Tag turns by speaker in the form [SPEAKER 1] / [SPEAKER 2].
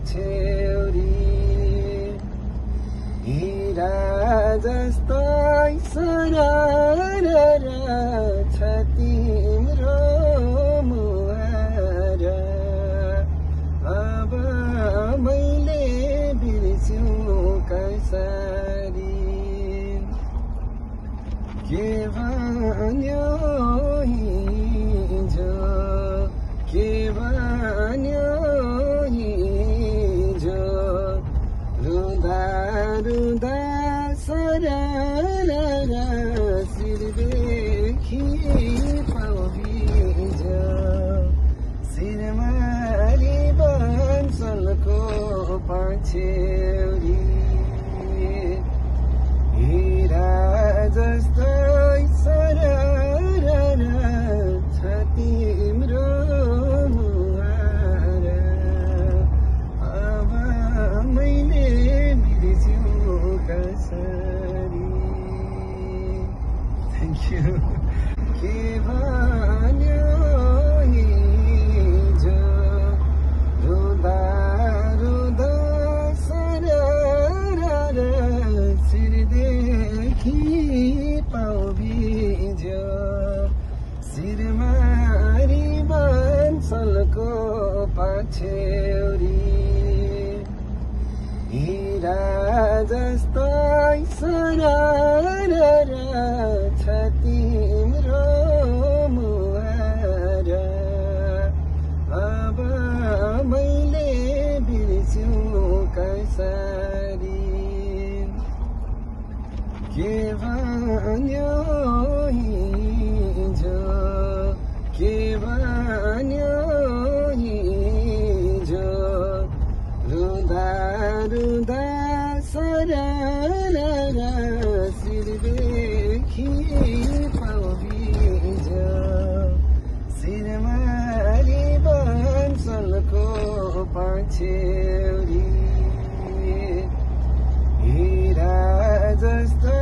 [SPEAKER 1] पछ्यौरी हिरा जस्तै सरर छ तिम्रो मुहार अब मैले बिर्स्यौ कसरी के भन्यो हिजो के भन्यो हिजो रुँदा रुँदा सरर शिरदेखि पाउ भिज्यो शिरमारी बन्सलको पछ्यौरी हिरा जस्तै सरर छ तिम्रो मुहार अब मैले बिर्स्यौ कसरी थ्याङ्क यू के भन्यो हिजो रुँदा रुँदा सरर शिरदेखि पाउ भिज्यो शिरमारी बन्सलको पछ्यौरी हिरा जस्तै सरर छ तिम्रो मुहार अब मैले बिर्स्यौ कसरी के भन्यो हिजो के भन्यो हिजो रुँदा रुँदा सरर शिरदेखि पाउ भिज्यो शिरमारी बन्सलको पछ्यौरी हिरा जस्तो